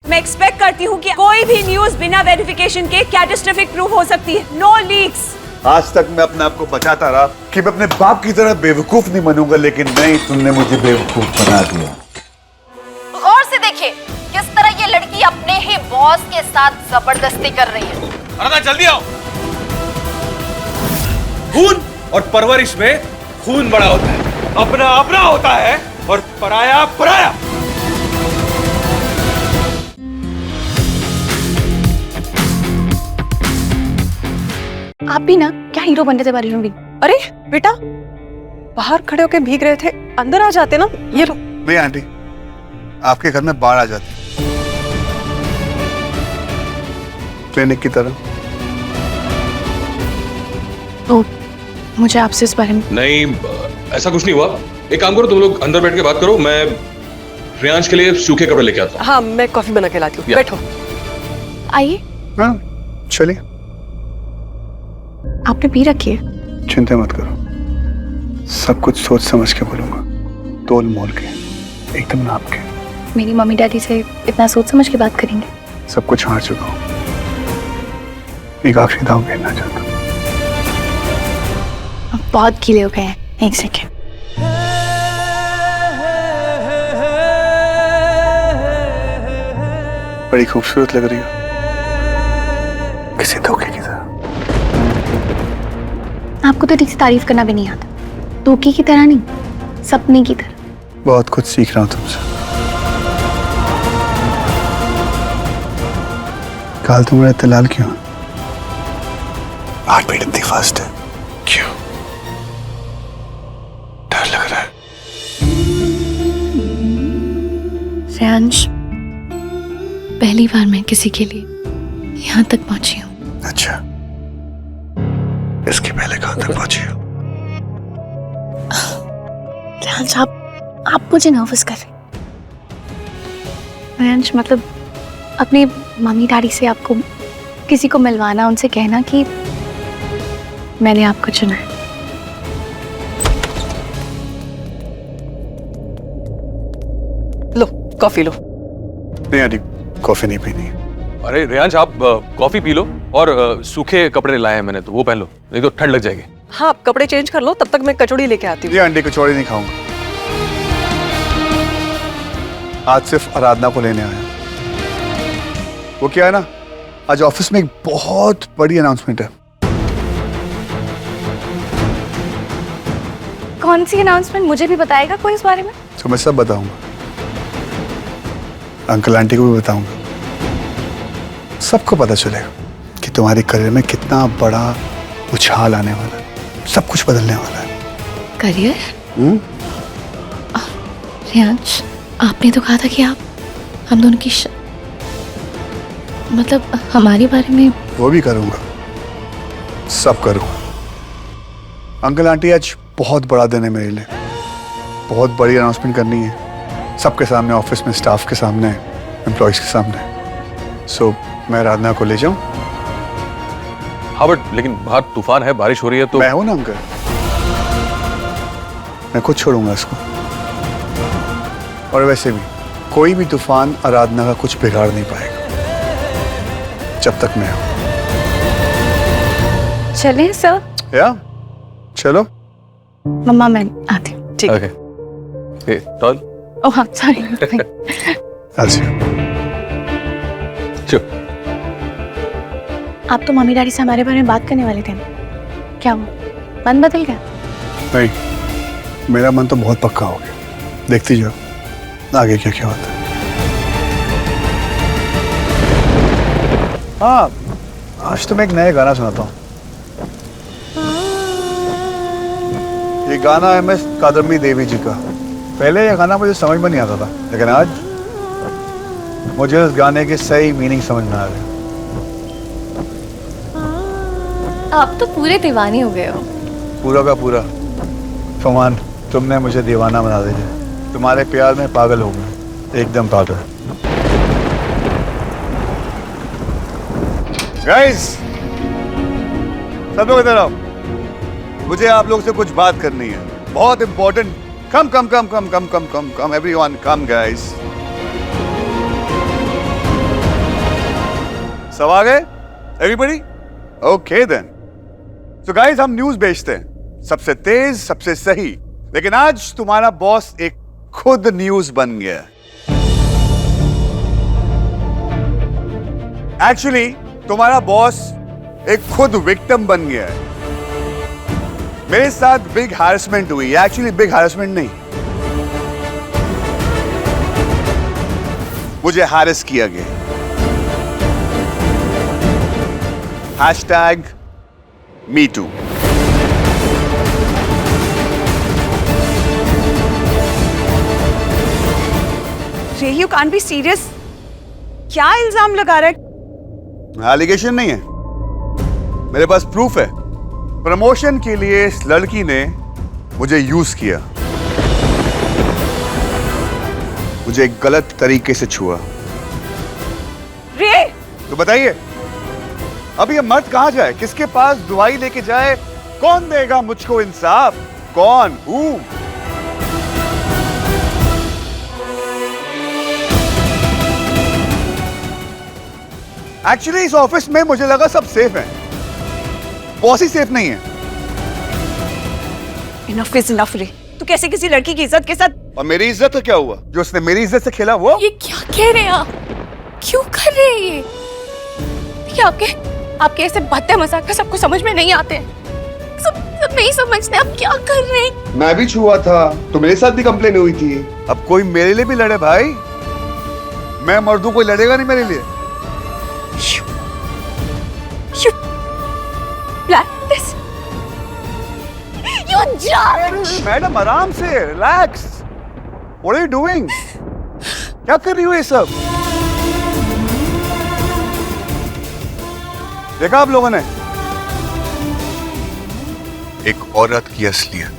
मैं एक्सपेक्ट करती हूँ कि कोई भी न्यूज बिना वेरिफिकेशन के कैटास्ट्रोफिक प्रूफ हो सकती है। No leaks. आज तक मैं अपने आप को बचाता रहा कि मैं अपने बाप की तरह बेवकूफ नहीं बनूंगा, लेकिन नहीं, तुमने मुझे बेवकूफ बना दिया। गौर से देखिए किस तरह ये लड़की अपने ही बॉस के साथ जबरदस्ती कर रही है। अरे जल्दी आओ। खून और परवरिश में खून बड़ा होता है, अपना अपना होता है और पराया पराया। आप भी ना क्या हीरो बनने से बारी भी। अरे बेटा, बाहर खड़े होके भीग रहे थे, अंदर आ जाते ना। ये लो। नहीं आंटी, आपके घर में बाढ़ आ जाती, क्लिनिक की तरह। तो मुझे आपसे इस बारे में नहीं, ऐसा कुछ नहीं हुआ। एक काम करो, तुम लोग अंदर बैठ के बात करो, मैं रियांश के लिए सूखे कपड़े लेके आता हूँ। हाँ, मैं कॉफी बना के लाती हूँ। बैठो। आइए। हाँ चलिए। आपने पी रखी है? चिंता मत करो, सब कुछ सोच समझ के बोलूंगा, तोल मोल के, एकदम नाप के। मेरी मम्मी डैडी से इतना सोच समझ के बात करेंगे? सब कुछ हार चुका हूँ, एक आखिरी दांव खेलना चाहता हूँ। अब बहुत गीले हो गए हैं। एक सेकेंड। बड़ी खूबसूरत लग रही हो, किसी धोखे की तरह। आपको तो ठीक से तारीफ करना भी नहीं आता। धोखे की तरह नहीं, सपने की तरह। बहुत कुछ सीख रहा हूँ तुमसे। कल तुम्हारा इतना लाल क्यों? हार्ट बीट इतनी फास्ट है क्यों? डर लग रहा है? रियांश, पहली बार मैं किसी के लिए यहाँ तक पहुंची हूँ। अच्छा, इसके पहले कहाँ तक पहुंची हो? रियांश, आप मुझे नर्वस कर रहे। रियांश, मतलब अपने मम्मी डैडी से आपको किसी को मिलवाना, उनसे कहना कि मैंने आपको चुना है। लो कॉफी लो। नहीं आंटी, कॉफी नहीं पीनी। अरे रियांश, आप कॉफी पी लो और सूखे कपड़े लाए हैं मैंने, तो वो पहन लो, नहीं तो ठंड लग जाएगी। हाँ, आप कपड़े चेंज कर लो, तब तक मैं कचौड़ी लेके आती हूँ। ये आंटी, कचौड़ी नहीं खाऊंगा, आज सिर्फ आराधना को लेने आया। वो क्या है ना, आज ऑफिस में एक बहुत बड़ी अनाउंसमेंट है। कौन सी अनाउंसमेंट? मुझे भी बताएगा कोई इस बारे में? तो मैं सब बताऊंगा, अंकल आंटी को भी बताऊंगा, सबको पता चलेगा कि तुम्हारे करियर में कितना बड़ा उछाल आने वाला है, सब कुछ बदलने वाला है। करियर? रियांश, आपने तो कहा था कि आप हम दोनों की मतलब हमारे बारे में। वो भी करूंगा, सब करूंगा। अंकल आंटी, आज बहुत बड़ा दिन है मेरे लिए, बहुत बड़ी अनाउंसमेंट करनी है, सबके सामने, ऑफिस में, स्टाफ के सामने, एम्प्लॉयज के सामने। सो मैं आराधना को ले जाऊं? हाँ बट लेकिन बाहर तूफान है, बारिश हो रही है तो। मैं हूं ना अंकल, मैं खुद छोड़ूंगा इसको। और वैसे भी कोई भी तूफान आराधना का कुछ बिगाड़ नहीं पाएगा जब तक मैं हूं। चलें सर? या चलो। मम्मा, मैं आती हूँ। ठीक। Okay, toll. ओह हाँ, सॉरी। चुप। आप तो मम्मी डैडी से हमारे बारे में बात करने वाले थे, क्या हुआ? मन बदल गया? नहीं, मेरा मन तो बहुत पक्का हो गया, देखती जाओ आगे क्या क्या होता है। हाँ, आज तो मैं एक नया गाना सुनाता हूँ। ये गाना है मिस कादम्बी देवी जी का। पहले ये गाना मुझे समझ में नहीं आता था, लेकिन आज मुझे इस गाने की सही मीनिंग समझ में आ गई। आप तो पूरे दीवाने हो गए हो। पूरा का पूरा। फमान, तुमने मुझे दीवाना बना दिया, तुम्हारे प्यार में पागल हो गया, एकदम पागल। गाइस, सब लोग इधर आओ, मुझे आप लोग से कुछ बात करनी है, बहुत important. Come come come come come come come come everyone come guys. सब आ गए everybody? Okay then. So guys, हम न्यूज़ बेचते हैं, सबसे तेज, सबसे सही। लेकिन आज तुम्हारा बॉस एक खुद न्यूज़ बन गया। एक्चुअली तुम्हारा बॉस एक खुद विक्टिम बन गया है। मेरे साथ बिग हैरेसमेंट हुई। एक्चुअली बिग हैरेसमेंट नहीं, मुझे हैरेस किया गया। #MeToo। रे, यू कांट बी सीरियस। क्या इल्जाम लगा रहा है? एलिगेशन नहीं है, मेरे पास प्रूफ है। प्रमोशन के लिए इस लड़की ने मुझे यूज किया, मुझे गलत तरीके से छुआ। रे, तो बताइए, अब ये मर्द कहां जाए, किसके पास दुआई लेके जाए? कौन देगा मुझको इंसाफ? कौन? एक्चुअली इस ऑफिस में मुझे लगा सब सेफ है, बॉस ही सेफ नहीं है। इनफ इज इनफ रे। तू कैसे किसी लड़की की इज्जत के साथ? और मेरी इज्जत का क्या हुआ? जो उसने मेरी इज्जत से खेला वो? ये क्या कह रहे हैं आप? क्यों कर रहे हैं ये? देखिए, आपके ऐसे बातें मजाक का सबको समझ में नहीं आते। सब नहीं समझते आप क्या कर रहे हैं। मैं भी छुआ था तो मेरे साथ भी कंप्लेन हुई थी। अब कोई मेरे लिए भी लड़े भाई, मैं मर्दों कोई लड़ेगा नहीं मेरे लिए। You plan this? You jerk! Madam आराम से, relax. What are you doing? क्या कर रही हो ये सब? देखा आप लोगों ने एक औरत की असलियत।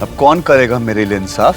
अब कौन करेगा मेरे लिए इंसाफ?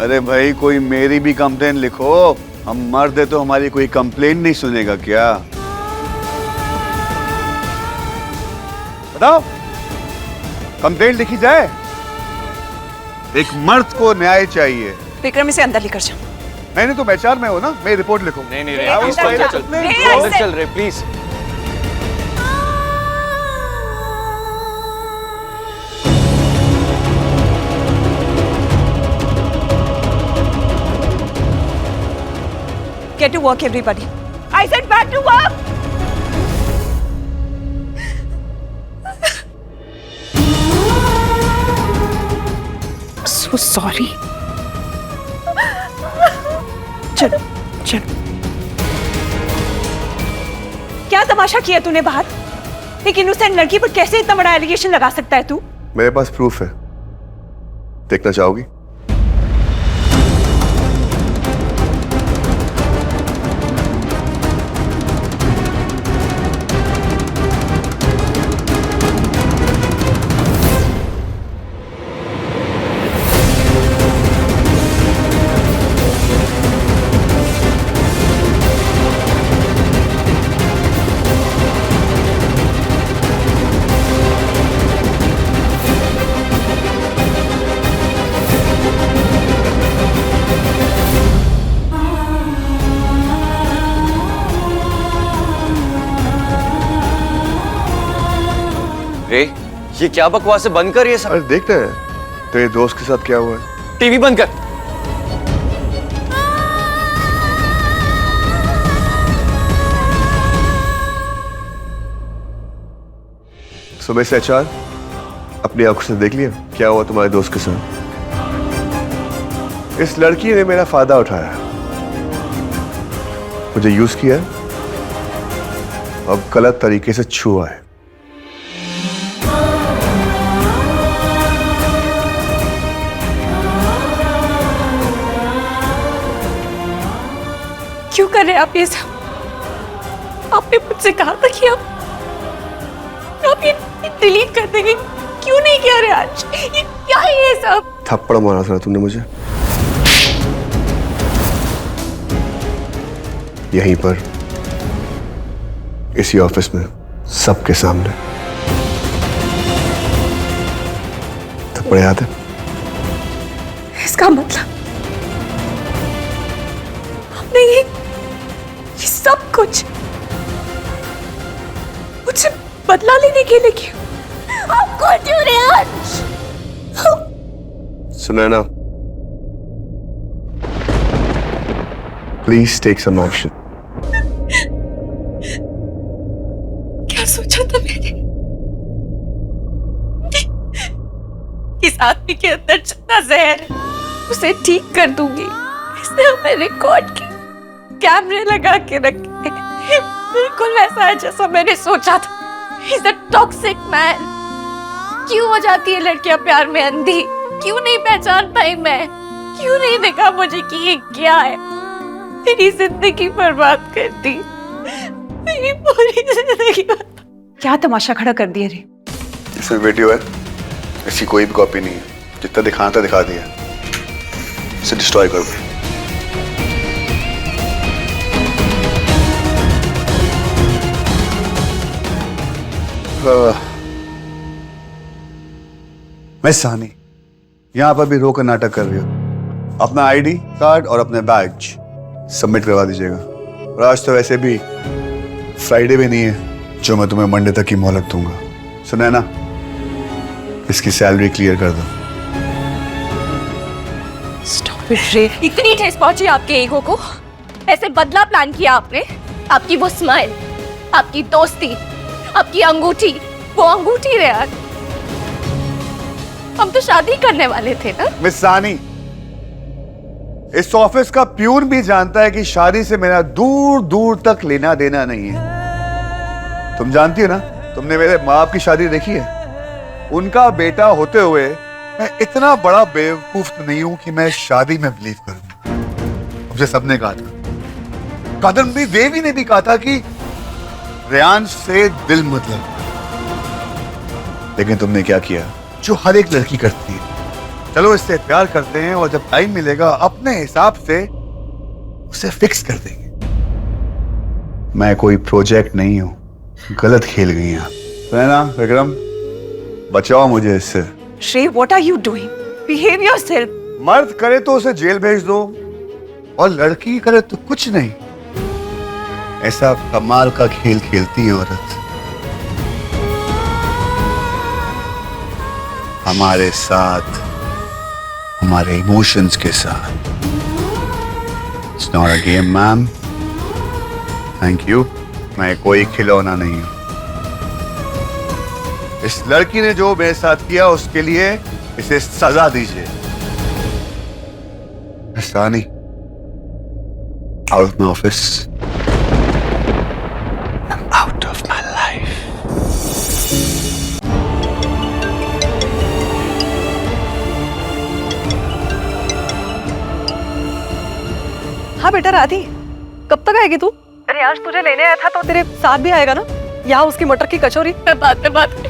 अरे भाई, कोई मेरी भी कंप्लेन लिखो। हम मर्द है तो हमारी कोई कंप्लेन नहीं सुनेगा क्या? बताओ, कंप्लेन लिखी जाए? एक मर्द को न्याय चाहिए। विक्रम, इसे अंदर लेकर जा। नहीं, तुम HR में हो ना, मेरी रिपोर्ट लिखो। नहीं रे, रे, प्लीज अंदर चल जा। रे, अंदर चल रे, please. Get to work, everybody. I said back to work. So sorry. चलो चलो। क्या तमाशा किया तूने बाहर? एक इनोसेंट लड़की पर कैसे इतना बड़ा एलिगेशन लगा सकता है तू? मेरे पास प्रूफ है, देखना चाहोगी? रे, ये क्या बकवास है? बंद कर ये सब। अरे देखते हैं तेरे दोस्त के साथ क्या हुआ है। टीवी बंद कर। सुबह से HR अपनी आंखों से देख लिया क्या हुआ तुम्हारे दोस्त के साथ? इस लड़की ने मेरा फायदा उठाया, मुझे यूज किया, अब गलत तरीके से छुआ है। क्यों कर रहे हैं आप ये सब? आपने मुझसे कहा था कि आप ये डिलीट कर देंगे, क्यों नहीं किया रे आज? ये क्या है ये सब? थप्पड़ मारा था तुमने मुझे यहीं पर, इसी ऑफिस में, सबके सामने। थप्पड़ याद है? इसका मतलब आपने ये सब कुछ मुझसे बदला लेने के लिए किया। आपको क्यों Riyaz? Sunaina, please take some action. क्या सोचा था मैंने? इस आदमी के अंदर जितना जहर है उसे ठीक कर दूंगी। इसने हमें रिकॉर्ड के कैमरे लगा के रखे हैं। बिल्कुल वैसा है जैसा मैंने सोचा था। He's a toxic man। क्यों हो जाती है लड़कियां प्यार में अंधी? क्यों नहीं पहचान पाई मैं? क्यों नहीं देखा मुझे कि ये क्या है? मेरी जिंदगी बर्बाद कर दी, मेरी पूरी जिंदगी। क्या तमाशा खड़ा कर दिया रे? इसमें वीडियो है, इसकी कोई भी कॉपी नहीं है। जितना दिखाना था दिखा दिया, इसे डिस्ट्रॉय कर दो। मैं सानी यहाँ पर भी रोकर नाटक कर रही हूँ। अपना आईडी कार्ड और अपने बैज सबमिट करवा दीजिएगा। और आज तो वैसे भी फ्राइडे भी नहीं है जो मैं तुम्हें मंडे तक की मोहलत दूंगा। सुनैना, इसकी सैलरी क्लियर कर दो। स्टॉप इट रे। इतनी ठेस पहुंची आपके ईगो को? ऐसे बदला प्लान किया आपने? आपकी वो स्माइल, आपकी दोस्ती, आपकी अंगूठी, वो अंगूठी रे यार। हम तो शादी करने वाले थे ना? मिस सानी, इस ऑफिस का प्यून भी जानता है कि शादी से मेरा दूर दूर तक लेना देना नहीं है। तुम जानती हो ना, तुमने मेरे माँ बाप की शादी देखी है। उनका बेटा होते हुए मैं इतना बड़ा बेवकूफ तो नहीं हूं कि मैं शादी में बिलीव करूं। मुझे सबने कहा था, कदम भी देवी ने भी कहा था कि रेयांश से दिल मत लगा। लेकिन तुमने क्या किया जो हर एक लड़की करती है? चलो इससे प्यार करते हैं और जब टाइम मिलेगा अपने हिसाब से उसे फिक्स कर देंगे। मैं कोई प्रोजेक्ट नहीं हूं, गलत खेल गई हैं। रहना विक्रम, बचाओ मुझे इससे। श्रेय, what are you doing? Behave yourself. मर्द करे तो उसे जेल भेज दो और लड़की करे तो कुछ नहीं। ऐसा कमाल का खेल खेलती है औरत। हमारे साथ, हमारे इमोशंस के साथ। It's not a game, ma'am. Thank you. मैं कोई खिलौना नहीं हूं। इस लड़की ने जो मेरे साथ किया उसके लिए इसे सजा दीजिए। सानी, out of my office and out of my life। हाँ बेटा राधी, कब तक आएगी तू? रियांश तुझे लेने आया था तो तेरे साथ भी आएगा ना? यहाँ उसकी मटर की कचौरी मैं बाद में बात करती।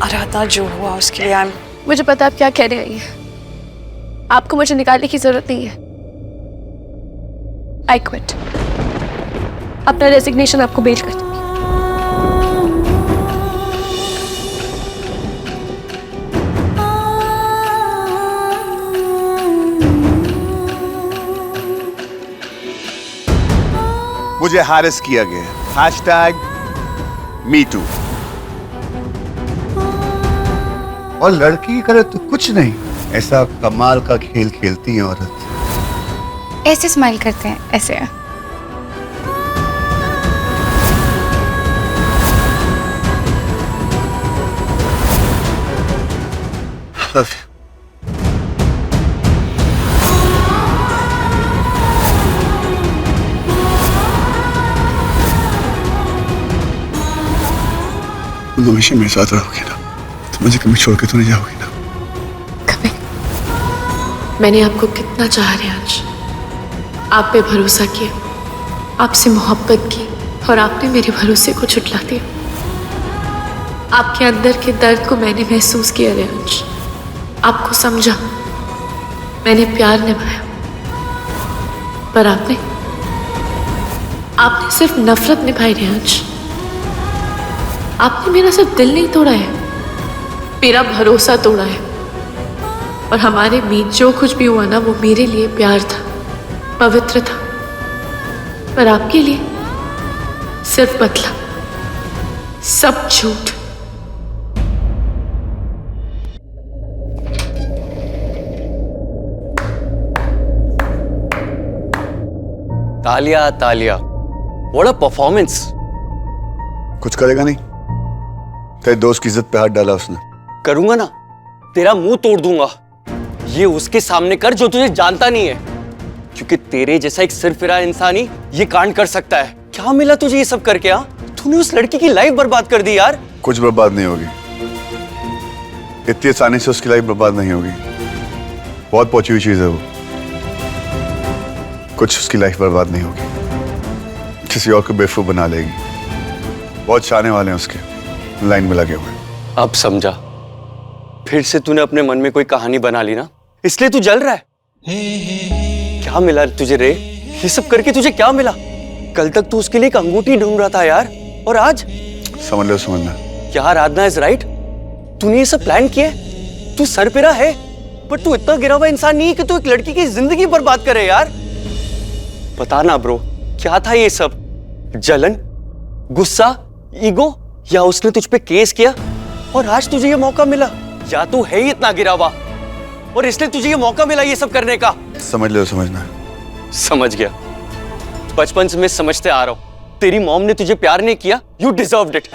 आराधना, जो हुआ उसके लिए मुझे पता आप क्या कह रही हैं। आपको मुझे निकालने की जरूरत नहीं है। I quit. अपना रेजिग्नेशन आपको मेल कर दूंगी। मुझे हैरेस किया गया। #MeToo। और लड़की करे तो कुछ नहीं। ऐसा कमाल का खेल खेलती है औरत। ऐसे स्माइल करते हैं, ऐसे। Love you। तुम हमेशा मेरे साथ रहोगे ना? तुम मुझे कभी छोड़ के तो नहीं जाओगी ना? कभी। मैंने आपको कितना चाहा रियांश। आप पे भरोसा किया, आपसे मोहब्बत की और आपने मेरे भरोसे को झुठला दिया। आपके अंदर के दर्द को मैंने महसूस किया रियांश। आपको समझा, मैंने प्यार निभाया। पर आपने सिर्फ नफरत निभाई रियांश। आपने मेरा सिर्फ दिल नहीं तोड़ा है, मेरा भरोसा तोड़ा है। और हमारे बीच जो कुछ भी हुआ ना, वो मेरे लिए प्यार था, पवित्र था। पर आपके लिए सिर्फ मतलब, सब झूठ। तालिया तालिया, व्हाट अ परफॉर्मेंस। कुछ करेगा नहीं? तेरे दोस्त की इज्जत पे हाथ डाला उसने। करूंगा ना, तेरा मुंह तोड़ दूंगा। ये उसके सामने कर जो तुझे जानता नहीं है, क्योंकि तेरे जैसा एक सिरफिरा इंसान ही ये कांड कर सकता है। क्या मिला तुझे ये सब करके? तूने उस लड़की की लाइफ बर्बाद कर दी यार। कुछ बर्बाद नहीं होगी, इतनी आसानी से उसकी लाइफ बर्बाद नहीं होगी। बहुत पहुंची हुई चीज है वो। कुछ उसकी लाइफ बर्बाद नहीं होगी, किसी और को बेवकूफ बना लेगी। बहुत चाहने वाले हैं उसके, लाइन में लगे हुए। अब समझा, फिर से तूने अपने मन में कोई कहानी बना ली ना, इसलिए तू जल रहा है। क्या मिला तुझे रे? ये सब करके तुझे क्या मिला? कल तक तू उसके लिए एक अंगूठी ढूंढ रहा था यार, और आज समझना। क्या आराधना इज राइट? तूने ये सब प्लान किया है? तू सरपिरा है, पर तू इतना गिरा हुआ इंसान नहीं है कि तू एक लड़की की जिंदगी बर्बाद करे यार। बता ना ब्रो, क्या था ये सब? जलन, गुस्सा, ईगो, या उसने तुझ पे केस किया और आज तुझे ये मौका मिला? या तू है ही इतना गिरा हुआ और इसलिए तुझे ये मौका मिला ये सब करने का? समझना। समझ गया। बचपन से मैं समझते आ रहा हूं, तेरी मॉम ने तुझे प्यार नहीं किया, यू डिजर्व्ड इट।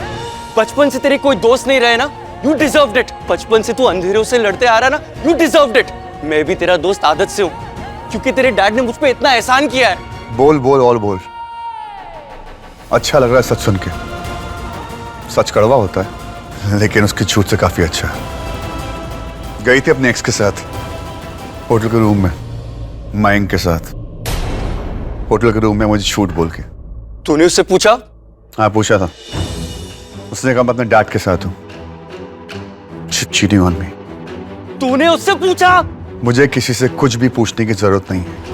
बचपन से तेरे कोई दोस्त नहीं रहे ना, यू डिजर्व्ड इट। बचपन से तू अंधेरों से लड़ते आ रहा ना, यू डिजर्व्ड इट। मैं भी तेरा दोस्त आदत से हूं, क्योंकि तेरे डैड ने मुझ पे इतना एहसान किया है। बोल। अच्छा लग रहा है सच सुन के। सच कड़वा होता है, लेकिन उसकी झूठ से काफी अच्छा है। गई थी अपने एक्स के साथ होटल के रूम में, मयंक के साथ। होटल के रूम में मुझे झूठ बोल के। तूने उससे पूछा? हाँ, पूछा था। उसने कहा मैं अपने डैड के साथ हूँ। Cheating on me. तूने उससे पूछा? मुझे किसी से कुछ भी पूछने की जरूरत नहीं है।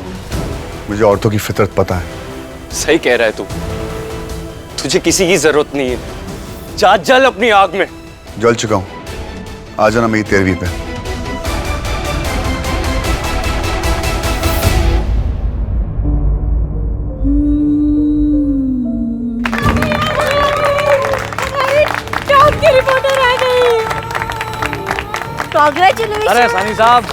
मुझे औरतों की फितरत पता है। सही कह रहा है तू, तुझे किसी की जरूरत नहीं है। जा जल अपनी आग में। जल चुका हूं, आ जाना मेरी 13वीं पे। कांग्रेचुलेशन। अरे सानी साहब,